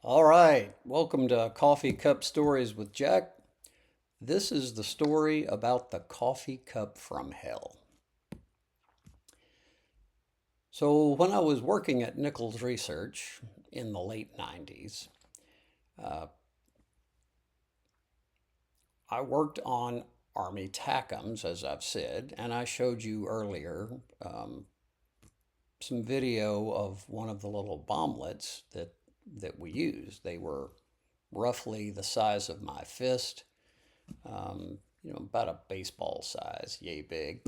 All right, welcome to Coffee Cup Stories with Jack. This is the story about the coffee cup from hell. So, when I was working at Nichols Research in the late 90s, uh, I worked on Army TACMs, as I've said, and I showed you earlier some video of one of the little bomblets that we used. They were roughly the size of my fist, about a baseball size, yay big.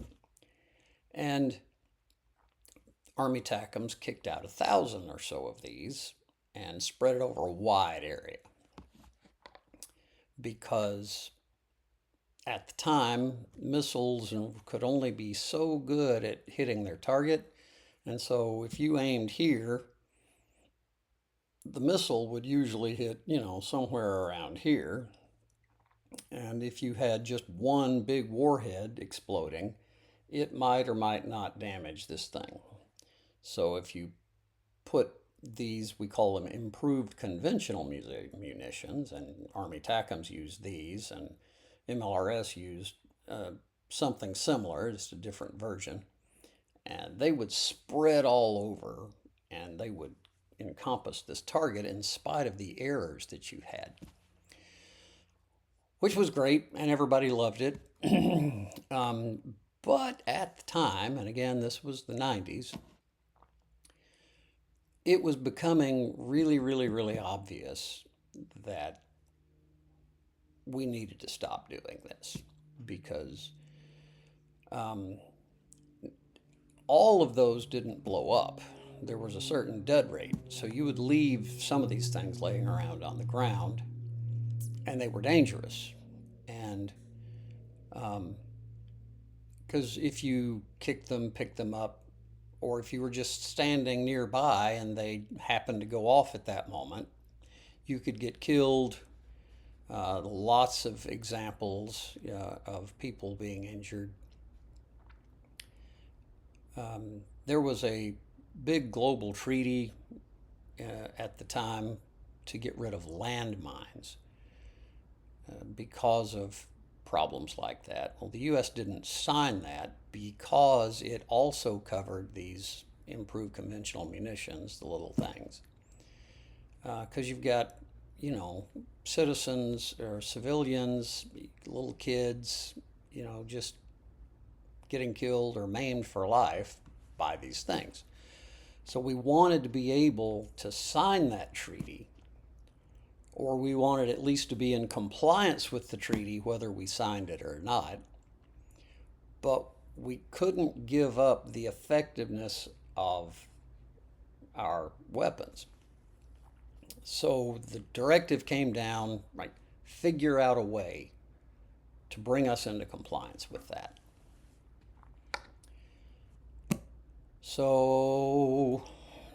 And Army TACMs kicked out 1,000 or so of these and spread it over a wide area because at the time missiles could only be so good at hitting their target. And so if you aimed here, the missile would usually hit, somewhere around here. And if you had just one big warhead exploding, it might or might not damage this thing. So if you put these, we call them improved conventional munitions, and Army TACMs used these, and MLRS used something similar, just a different version. And they would spread all over and they would encompass this target in spite of the errors that you had, which was great and everybody loved it. But at the time, and again, this was the 90s, it was becoming really, really, really obvious that we needed to stop doing this because all of those didn't blow up. There was a certain dead rate. So you would leave some of these things laying around on the ground and they were dangerous. And because if you kicked them, picked them up, or if you were just standing nearby and they happened to go off at that moment, you could get killed. Lots of examples of people being injured. There was a big global treaty at the time to get rid of landmines because of problems like that. Well, the U.S. didn't sign that because it also covered these improved conventional munitions, the little things. Because you've got, citizens or civilians, little kids, just getting killed or maimed for life by these things. So we wanted to be able to sign that treaty, or we wanted at least to be in compliance with the treaty, whether we signed it or not. But we couldn't give up the effectiveness of our weapons. So the directive came down, right, figure out a way to bring us into compliance with that. So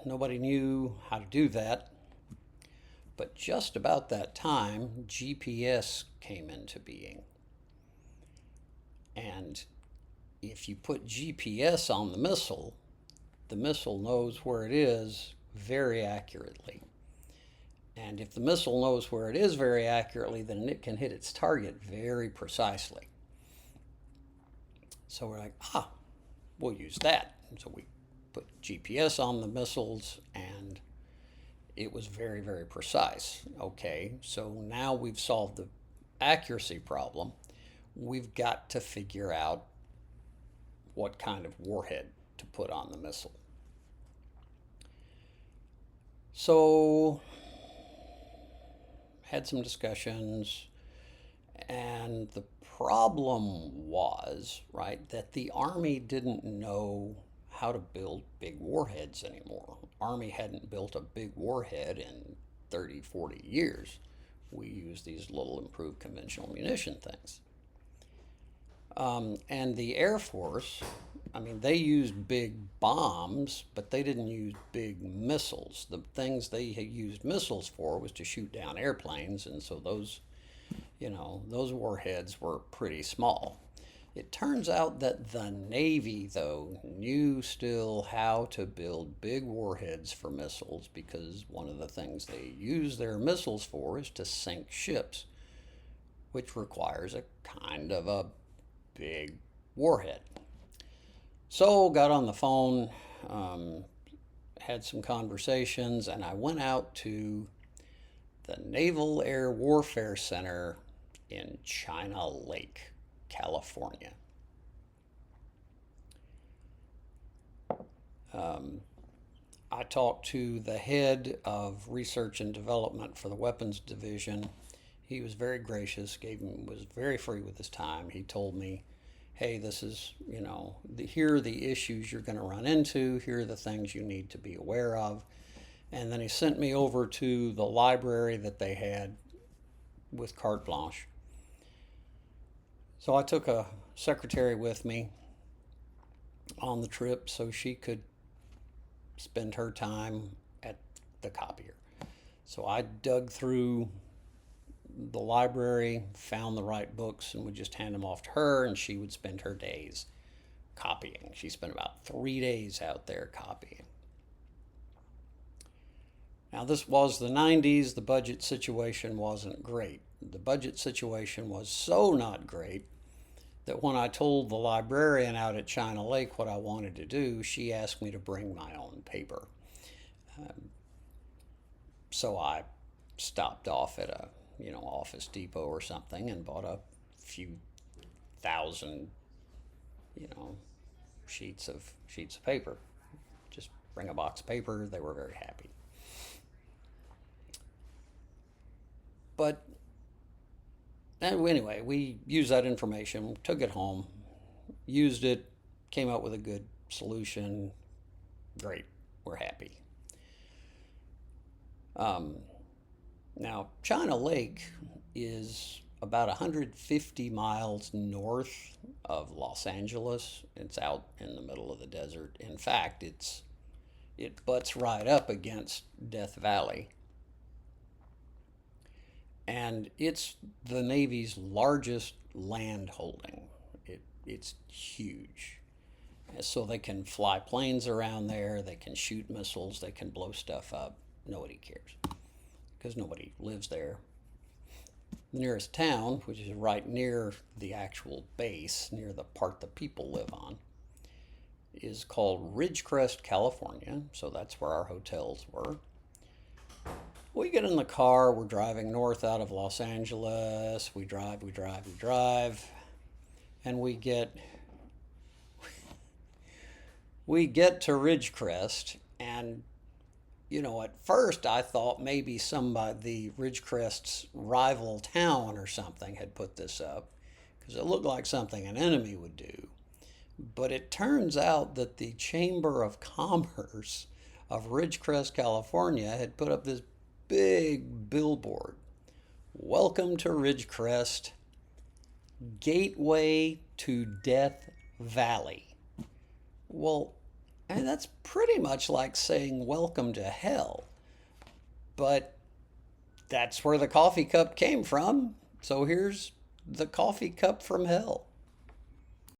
nobody knew how to do that. But just about that time, GPS came into being. And if you put GPS on the missile knows where it is very accurately. And if the missile knows where it is very accurately, then it can hit its target very precisely. So we're like, we'll use that. And so we put GPS on the missiles and it was very, very precise. Okay, so now we've solved the accuracy problem. We've got to figure out what kind of warhead to put on the missile. So, had some discussions, and the problem was, right, that the Army didn't know how to build big warheads anymore. Army hadn't built a big warhead in 30, 40 years. We used these little improved conventional munition things. And the Air Force, they used big bombs, but they didn't use big missiles. The things they had used missiles for was to shoot down airplanes, and so those warheads were pretty small. It turns out that the Navy, though, knew still how to build big warheads for missiles because one of the things they use their missiles for is to sink ships, which requires a kind of a big warhead. So, got on the phone, had some conversations, and I went out to the Naval Air Warfare Center in China Lake, California. I talked to the head of research and development for the weapons division. He was very gracious, was very free with his time. He told me, hey, this is, here are the issues you're going to run into. Here are the things you need to be aware of. And then he sent me over to the library that they had with carte blanche. So I took a secretary with me on the trip so she could spend her time at the copier. So I dug through the library, found the right books, and would just hand them off to her, and she would spend her days copying. She spent about 3 days out there copying. Now, this was the 90s. The budget situation wasn't great. The budget situation was so not great that when I told the librarian out at China Lake what I wanted to do, she asked me to bring my own paper. So I stopped off at a Office Depot or something and bought a few thousand sheets of paper. Just bring a box of paper. They were very happy. But anyway, we used that information, took it home, used it, came up with a good solution. Great, we're happy. Now, China Lake is about 150 miles north of Los Angeles. It's out in the middle of the desert. In fact, it butts right up against Death Valley. And it's the Navy's largest land holding. It's huge. So they can fly planes around there, they can shoot missiles, they can blow stuff up. Nobody cares because nobody lives there. The nearest town, which is right near the actual base, near the part the people live on, is called Ridgecrest, California. So that's where our hotels were. We get in the car, we're driving north out of Los Angeles. We drive, and we get to Ridgecrest, and at first I thought maybe the Ridgecrest's rival town or something had put this up because it looked like something an enemy would do. But it turns out that the Chamber of Commerce of Ridgecrest, California had put up this big billboard. Welcome to Ridgecrest, gateway to Death Valley. Well, and that's pretty much like saying welcome to hell. But that's where the coffee cup came from. So here's the coffee cup from hell.